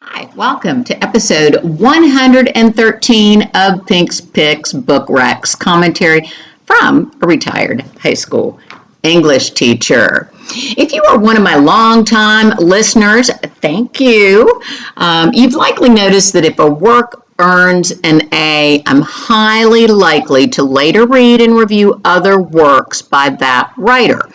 Hi, welcome to episode 113 of Pink's Picks Book Rex commentary from a retired high school English teacher. If you are one of my longtime listeners, thank you. You've likely noticed that if a work earns an A, I'm highly likely to later read and review other works by that writer.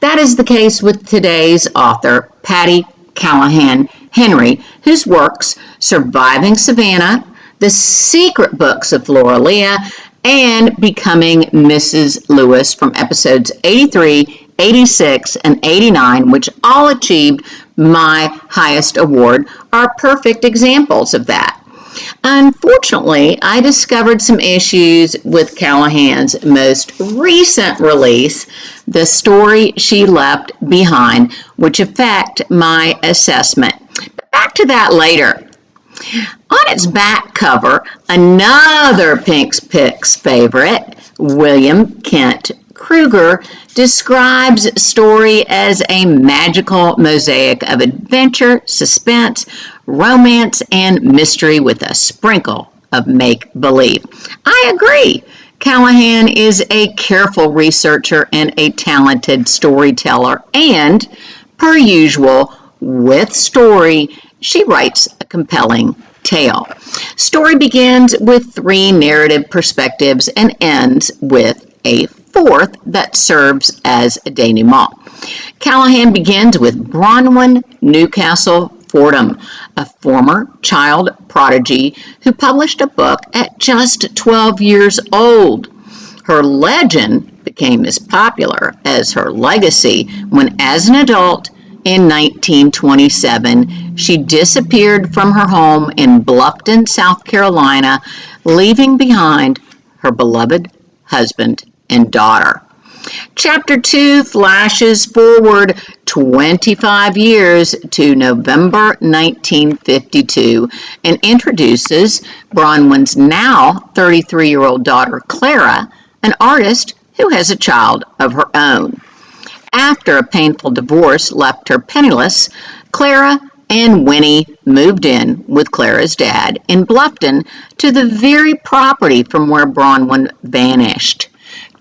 That is the case with today's author, Patti Callahan Henry, whose works Surviving Savannah, The Secret Books of Flora, and Becoming Mrs. Lewis from episodes 83, 86, and 89, which all achieved my highest award, are perfect examples of that. Unfortunately, I discovered some issues with Callahan's most recent release, The Story She Left Behind, which affect my assessment. But back to that later. On its back cover, another Pink's Picks favorite, William Kent Krueger, describes Story as a magical mosaic of adventure, suspense, romance, and mystery with a sprinkle of make-believe. I agree. Callahan is a careful researcher and a talented storyteller, and, per usual, with Story, she writes a compelling tale. Story begins with three narrative perspectives and ends with a fourth that serves as a denouement. Callahan begins with Bronwyn Newcastle Fordham, a former child prodigy who published a book at just 12 years old. Her legend became as popular as her legacy when, as an adult, in 1927, she disappeared from her home in Bluffton, South Carolina, leaving behind her beloved husband and daughter. Chapter 2 flashes forward 25 years to November 1952 and introduces Bronwyn's now 33-year-old daughter, Clara, an artist who has a child of her own. After a painful divorce left her penniless, Clara and Winnie moved in with Clara's dad in Bluffton to the very property from where Bronwyn vanished.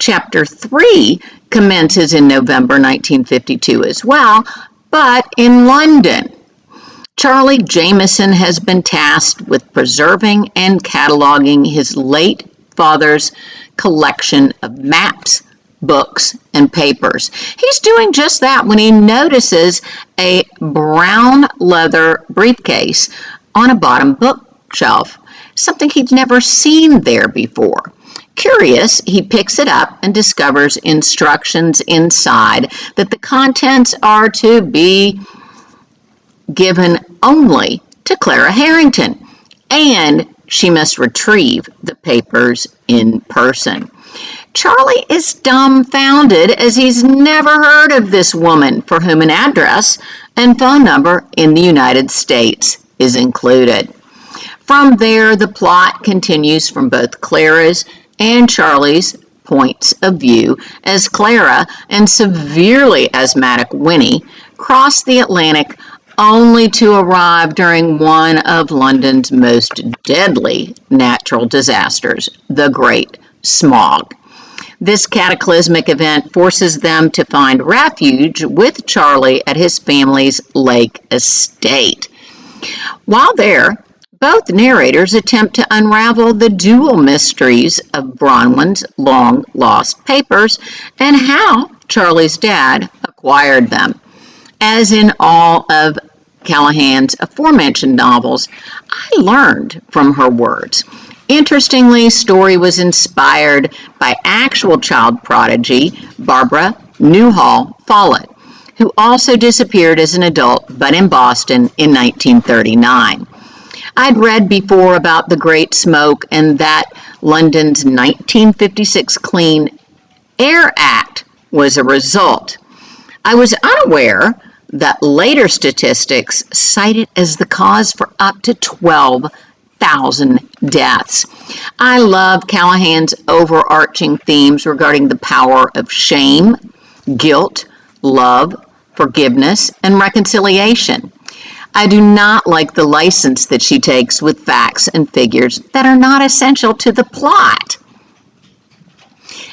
Chapter 3 commences in November 1952 as well, but in London. Charlie Jameson has been tasked with preserving and cataloging his late father's collection of maps, books, and papers. He's doing just that when he notices a brown leather briefcase on a bottom bookshelf, something he'd never seen there before. Curious, he picks it up and discovers instructions inside that the contents are to be given only to Clara Harrington, and she must retrieve the papers in person. Charlie is dumbfounded as he's never heard of this woman for whom an address and phone number in the United States is included. From there, the plot continues from both Clara's and Charlie's points of view as Clara and severely asthmatic Winnie cross the Atlantic only to arrive during one of London's most deadly natural disasters, the Great Smog. This cataclysmic event forces them to find refuge with Charlie at his family's lake estate. While there, both narrators attempt to unravel the dual mysteries of Bronwyn's long-lost papers and how Charlie's dad acquired them. As in all of Callahan's aforementioned novels, I learned from her words. Interestingly, Story was inspired by actual child prodigy Barbara Newhall Follett, who also disappeared as an adult but in Boston in 1939. I'd read before about the Great Smog and that London's 1956 Clean Air Act was a result. I was unaware that later statistics cite it as the cause for up to 12,000 deaths. I love Callahan's overarching themes regarding the power of shame, guilt, love, forgiveness, and reconciliation. I do not like the license that she takes with facts and figures that are not essential to the plot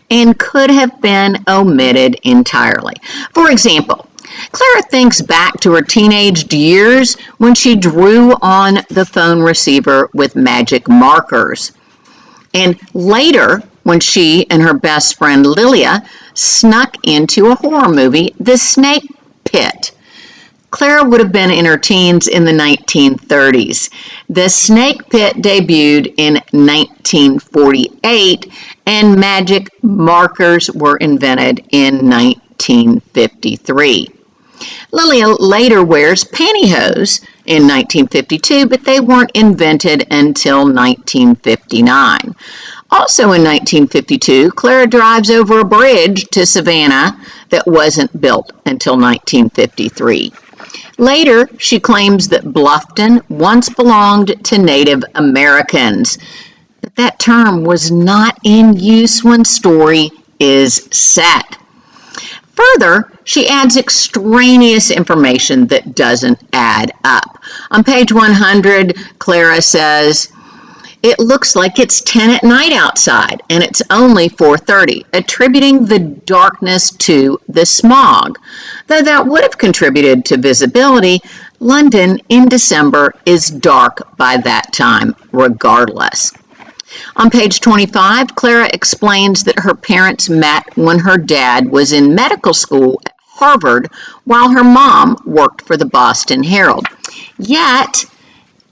and could have been omitted entirely. For example, Clara thinks back to her teenage years when she drew on the phone receiver with magic markers. And later, when she and her best friend Lilia snuck into a horror movie, The Snake Pit. Clara would have been in her teens in the 1930s. The Snake Pit debuted in 1948, and magic markers were invented in 1953. Lilia later wears pantyhose in 1952, but they weren't invented until 1959. Also in 1952, Clara drives over a bridge to Savannah that wasn't built until 1953. Later, she claims that Bluffton once belonged to Native Americans, but that term was not in use when story is set. Further, she adds extraneous information that doesn't add up. On page 100, Clara says, "It looks like it's 10 at night outside, and it's only 4:30, attributing the darkness to the smog. Though that would have contributed to visibility, London in December is dark by that time, regardless." On page 25, Clara explains that her parents met when her dad was in medical school at Harvard while her mom worked for the Boston Herald. Yet,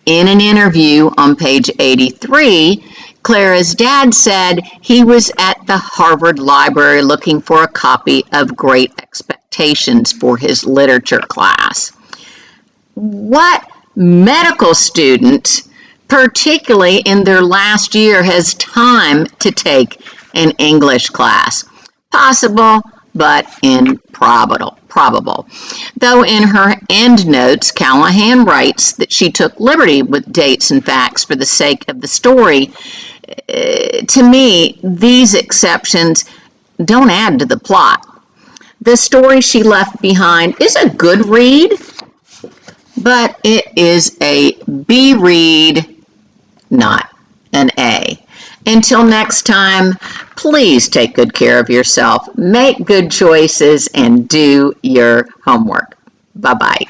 in an interview on page 83, Clara's dad said he was at the Harvard Library looking for a copy of Great Expectations for his literature class. What medical student, particularly in their last year, has time to take an English class? Possible, but improbable. Though in her endnotes, Callahan writes that she took liberty with dates and facts for the sake of the story. To me, these exceptions don't add to the plot. The story she left behind is a good read, but it is a B read, not an A. Until next time, please take good care of yourself, make good choices, and do your homework. Bye-bye.